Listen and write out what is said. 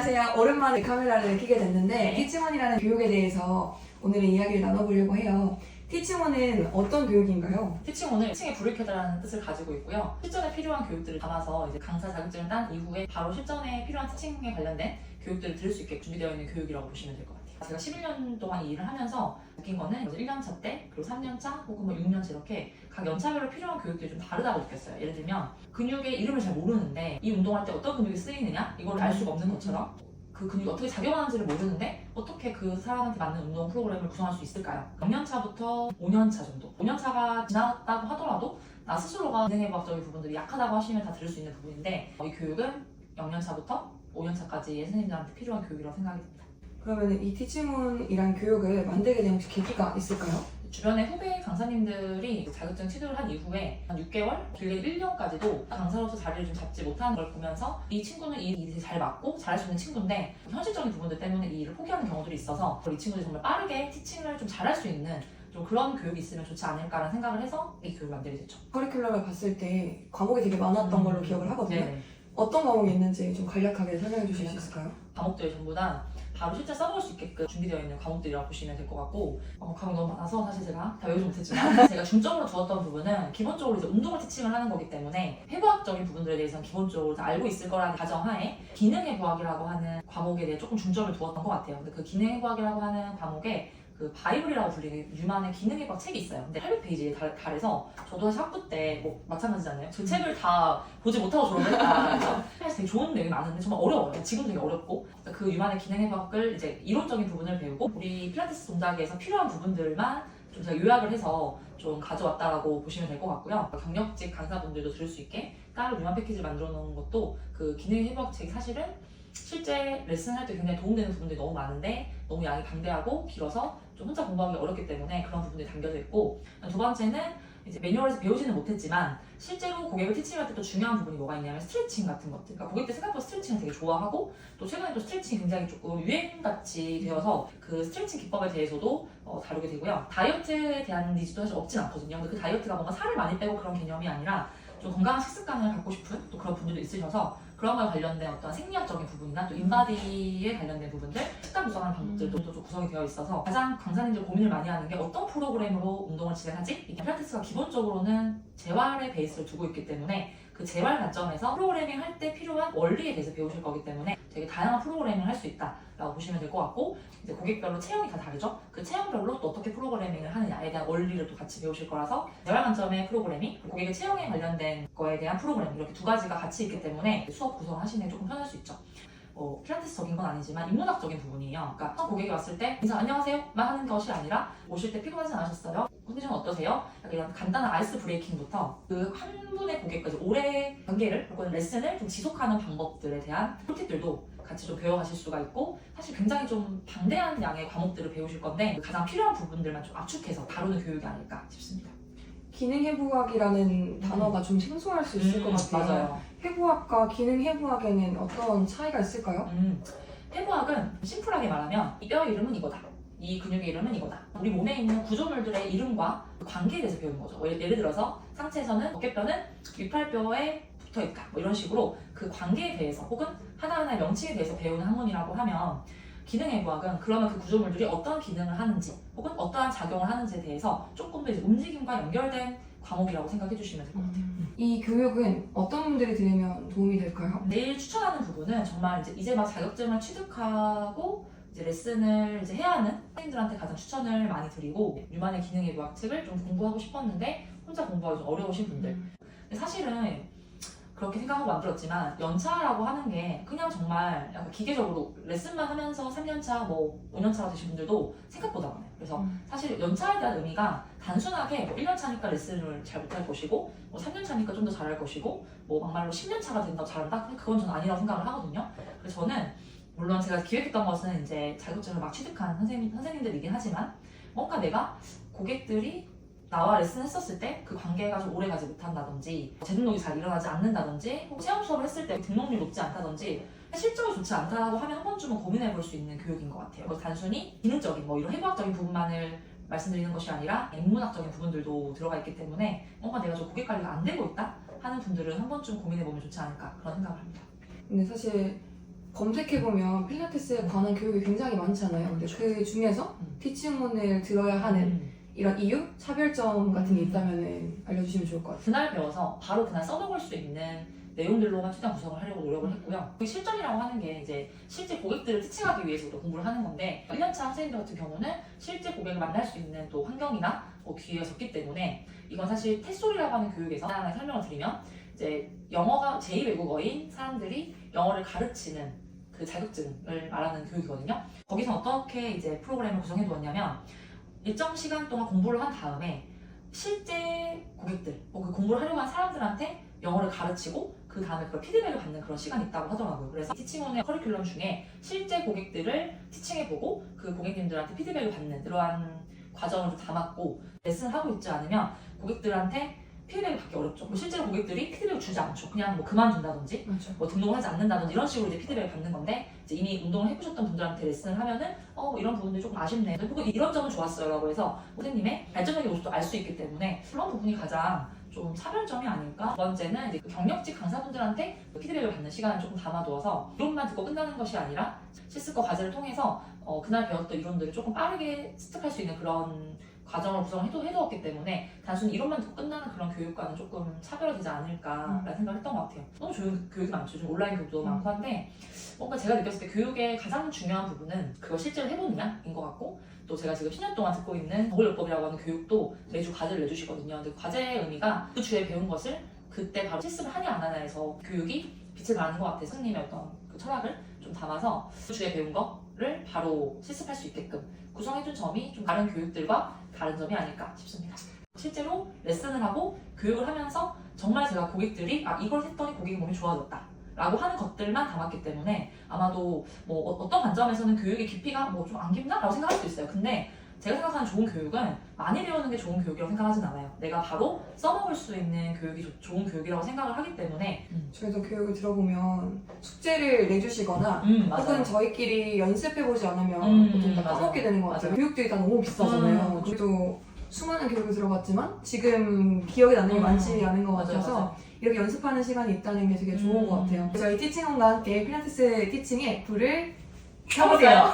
안녕하세요. 오랜만에 카메라를 켜게 됐는데 티칭원이라는 교육에 대해서 오늘은 이야기를 나눠보려고 해요. 티칭원은 어떤 교육인가요? 티칭원은 티칭의 불을 켜다라는 뜻을 가지고 있고요. 실전에 필요한 교육들을 담아서 이제 강사 자격증을 딴 이후에 바로 실전에 필요한 티칭에 관련된 교육들을 들을 수 있게 준비되어 있는 교육이라고 보시면 될 것 같아요. 제가 11년 동안 이 일을 하면서 느낀 거는 1년차 때, 그리고 3년차, 혹은 뭐 6년차 이렇게 각 연차별로 필요한 교육들이 좀 다르다고 느꼈어요. 예를 들면 근육의 이름을 잘 모르는데 이 운동할 때 어떤 근육이 쓰이느냐? 이걸 알 수가 없는 것처럼 그 근육이 어떻게 작용하는지를 모르는데 어떻게 그 사람한테 맞는 운동 프로그램을 구성할 수 있을까요? 0년차부터 5년차 정도 5년차가 지났다고 하더라도 나 스스로가 기능해부학적인 부분들이 약하다고 하시면 다 들을 수 있는 부분인데 이 교육은 0년차부터 5년차까지의 선생님들한테 필요한 교육이라고 생각이 듭니다. 그러면 이 티칭원이란 교육을 만들게 된 혹시 계기가 있을까요? 주변에 후배 강사님들이 자격증 취득을 한 이후에 한 6개월, 길게 1년까지도 강사로서 자리를 좀 잡지 못하는 걸 보면서 이 친구는 이 일이 잘 맞고 잘할 수 있는 친구인데 현실적인 부분들 때문에 이 일을 포기하는 경우들이 있어서 이 친구들이 정말 빠르게 티칭을 좀 잘할 수 있는 좀 그런 교육이 있으면 좋지 않을까라는 생각을 해서 이 교육을 만들게 됐죠. 커리큘럼을 봤을 때 과목이 되게 많았던 걸로 기억을 하거든요. 네네. 어떤 과목이 있는지 좀 간략하게 설명해 주실 수 있을까요? 과목들이 전부 다 바로 실제 써볼 수 있게끔 준비되어 있는 과목들이라고 보시면 될 것 같고 과목이 너무 많아서 사실 제가 다 외우지 못했지만 제가 중점으로 두었던 부분은 기본적으로 이제 운동을 티칭을 하는 거기 때문에 해부학적인 부분들에 대해서는 기본적으로 다 알고 있을 거라는 가정하에 기능해부학이라고 하는 과목에 대해 조금 중점을 두었던 것 같아요. 근데 그 기능해부학이라고 하는 과목에 그 바이블이라고 불리는 유만의 기능해부학 책이 있어요. 근데 800페이지에 달해서 저도 사실 학부 때 뭐 마찬가지잖아요. 그 책을 다 보지 못하고 졸업을 했다. 그래서 사실 되게 좋은 내용이 많은데 정말 어려워요. 지금 되게 어렵고 그 유만의 기능해부학을 이제 이론적인 부분을 배우고 우리 필라테스 동작에서 필요한 부분들만 좀 제가 요약을 해서 좀 가져왔다라고 보시면 될 것 같고요. 경력직 강사분들도 들을 수 있게 따로 유만 패키지를 만들어 놓은 것도 그 기능해부학 책이 사실은 실제 레슨할 때 굉장히 도움되는 부분들이 너무 많은데 너무 양이 방대하고 길어서 좀 혼자 공부하기 어렵기 때문에 그런 부분들이 담겨져 있고, 두 번째는 이제 매뉴얼에서 배우지는 못했지만 실제로 고객을 티칭할 때 또 중요한 부분이 뭐가 있냐면 스트레칭 같은 것들. 그러니까 고객들 생각보다 스트레칭을 되게 좋아하고 또 최근에 또 스트레칭이 굉장히 조금 유행같이 되어서 그 스트레칭 기법에 대해서도 다루게 되고요. 다이어트에 대한 니즈도 사실 없진 않거든요. 근데 그 다이어트가 뭔가 살을 많이 빼고 그런 개념이 아니라 좀 건강한 식습관을 갖고 싶은 또 그런 분들도 있으셔서 그런 거에 관련된 어떤 생리학적인 부분이나 또 인바디에 관련된 부분들, 식단 구성하는 방법들도 좀 구성이 되어 있어서 가장 강사님들 고민을 많이 하는 게 어떤 프로그램으로 운동을 진행하지? 이 필라테스가 기본적으로는 재활의 베이스를 두고 있기 때문에 그 재활 관점에서 프로그래밍 할 때 필요한 원리에 대해서 배우실 거기 때문에 되게 다양한 프로그래밍을 할 수 있다라고 보시면 될 것 같고, 이제 고객별로 체형이 다 다르죠? 그 체형별로 또 어떻게 프로그래밍을 하느냐에 대한 원리를 또 같이 배우실 거라서 재활 관점의 프로그래밍, 고객의 체형에 관련된 거에 대한 프로그래밍 이렇게 두 가지가 같이 있기 때문에 수업 구성하시는 게 조금 편할 수 있죠. 필라테스적인 건 아니지만 인문학적인 부분이에요. 그러니까 고객이 왔을 때 인사 안녕하세요만 하는 것이 아니라 오실 때 피곤하진 않으셨어요? 컨디션 어떠세요? 이런 간단한 아이스 브레이킹부터 그 한 분의 고객까지 오래 관계를 혹은 레슨을 좀 지속하는 방법들에 대한 꿀팁들도 같이 좀 배워가실 수가 있고, 사실 굉장히 좀 방대한 양의 과목들을 배우실 건데 가장 필요한 부분들만 좀 압축해서 다루는 교육이 아닐까 싶습니다. 기능해부학이라는 단어가 좀 생소할 수 있을 것 같아요. 맞아요. 해부학과 기능해부학에는 어떤 차이가 있을까요? 해부학은 심플하게 말하면 이 뼈의 이름은 이거다, 이 근육의 이름은 이거다, 우리 몸에 있는 구조물들의 이름과 그 관계에 대해서 배우는 거죠. 예를 들어서 상체에서는 어깨뼈는 윗팔뼈에 붙어있다 뭐 이런 식으로 그 관계에 대해서 혹은 하나하나의 명칭에 대해서 배우는 학문이라고 하면, 기능해부학은 그러면 그 구조물들이 어떤 기능을 하는지 혹은 어떠한 작용을 하는지에 대해서 조금 더 이제 움직임과 연결된 과목이라고 생각해 주시면 될 것 같아요. 이 교육은 어떤 분들이 들으면 도움이 될까요? 내일 추천하는 부분은 정말 이제 막 자격증을 취득하고 이제 레슨을 이제 해야 하는 선생님들한테 가장 추천을 많이 드리고, 유만의 기능해부학 책을 좀 공부하고 싶었는데 혼자 공부하기 좀 어려우신 분들. 근데 사실은 그렇게 생각하고 만들었지만 연차라고 하는 게 그냥 정말 약간 기계적으로 레슨만 하면서 3년차 뭐 5년차가 되신 분들도 생각보다 많아요. 그래서 사실 연차에 대한 의미가 단순하게 뭐 1년차니까 레슨을 잘 못할 것이고 뭐 3년차니까 좀 더 잘할 것이고 뭐 막말로 10년차가 된다고 잘한다? 그건 저는 아니라고 생각을 하거든요. 그래서 저는 물론 제가 기획했던 것은 이제 자격증을 막 취득한 선생님들이긴 하지만 뭔가 내가 고객들이 나와 레슨 했었을 때 그 관계가 좀 오래 가지 못한다든지 재등록이 잘 일어나지 않는다든지 체험 수업을 했을 때 등록률이 높지 않다든지 실적이 좋지 않다고 하면 한 번쯤은 고민해 볼 수 있는 교육인 것 같아요. 그래서 단순히 기능적인 뭐 이런 해부학적인 부분만을 말씀드리는 것이 아니라 인문학적인 부분들도 들어가 있기 때문에 뭔가 내가 좀 고객 관리가 안 되고 있다 하는 분들은 한 번쯤 고민해 보면 좋지 않을까 그런 생각을 합니다. 근데 사실 검색해보면 필라테스에 관한 교육이 굉장히 많잖아요. 근데 그 중에서 티칭원을 들어야 하는 이런 이유? 차별점 같은 게 있다면 알려주시면 좋을 것 같아요. 그날 배워서 바로 그날 써먹을 수 있는 내용들로만 최대한 구성을 하려고 노력을 했고요. 그 실전이라고 하는 게 이제 실제 고객들을 티칭하기 위해서 우리가 공부를 하는 건데 1년차 선생님들 같은 경우는 실제 고객을 만날 수 있는 또 환경이나 기회가 적기 때문에 이건 사실 테솔이라고 하는 교육에서 하나 설명을 드리면 이제 영어가 제2외국어인 사람들이 영어를 가르치는 그 자격증을 말하는 교육이거든요. 거기서 어떻게 이제 프로그램을 구성해 두었냐면 일정 시간 동안 공부를 한 다음에 실제 고객들, 그 공부를 하려고 한 사람들한테 영어를 가르치고 그 다음에 그런 피드백을 받는 그런 시간이 있다고 하더라고요. 그래서 티칭원의 커리큘럼 중에 실제 고객들을 티칭해보고 그 고객님들한테 피드백을 받는 그러한 과정을 담았고 레슨을 하고 있지 않으면 고객들한테 피드백을 받기 어렵죠. 실제로 고객들이 피드백을 주지 않죠. 그냥 뭐 그만둔다든지 맞죠. 뭐 등록을 하지 않는다든지 이런 식으로 이제 피드백을 받는 건데 이제 이미 운동을 해보셨던 분들한테 레슨을 하면은 뭐 이런 부분들이 조금 아쉽네. 혹은 이런 점은 좋았어요 라고 해서 선생님의 발전적인 모습도 알 수 있기 때문에 그런 부분이 가장 좀 차별점이 아닐까? 두 번째는 이제 그 경력직 강사분들한테 피드백을 받는 시간을 조금 담아두어서 이론만 듣고 끝나는 것이 아니라 실습과 과제를 통해서 그날 배웠던 이론들을 조금 빠르게 습득할 수 있는 그런 과정을 구성을 해두었기 때문에 단순히 이론만 듣고 끝나는 그런 교육과는 조금 차별화되지 않을까라는 생각을 했던 것 같아요. 너무 좋은 교육이 많죠. 좀 온라인 교육도 많고 한데 뭔가 제가 느꼈을 때 교육의 가장 중요한 부분은 그걸 실제로 해보느냐인 것 같고 또 제가 지금 10년 동안 듣고 있는 더블요법이라고 하는 교육도 매주 과제를 내주시거든요. 근데 과제의 의미가 그 주에 배운 것을 그때 바로 실습을 하냐 안 하냐에서 교육이 빛을 발하는 것 같아요. 스님의 어떤 그 철학을 좀 담아서 그 주에 배운 거를 바로 실습할 수 있게끔 구성해준 점이 좀 다른 교육들과 다른 점이 아닐까 싶습니다. 실제로 레슨을 하고 교육을 하면서 정말 제가 고객들이 이걸 했더니 고객의 몸이 좋아졌다 라고 하는 것들만 담았기 때문에 아마도 뭐 어떤 관점에서는 교육의 깊이가 뭐 좀 안 깊나? 라고 생각할 수도 있어요. 근데 제가 생각하는 좋은 교육은 많이 배우는 게 좋은 교육이라고 생각하진 않아요. 내가 바로 써먹을 수 있는 교육이 좋은 교육이라고 생각을 하기 때문에 저희도 교육을 들어보면 숙제를 내주시거나 맞아요. 혹은 저희끼리 연습해보지 않으면 보통 다 맞아요. 까먹게 되는 것 같아요. 맞아요. 교육들이 다 너무 비싸잖아요. 그래도 수많은 교육을 들어봤지만 지금 기억에 남는 게 많지 않은 것 맞아요, 같아서 맞아요. 이렇게 연습하는 시간이 있다는 게 되게 좋은 것 같아요. 저희 티칭원과 함께 필라테스 티칭에 불을 켜보세요.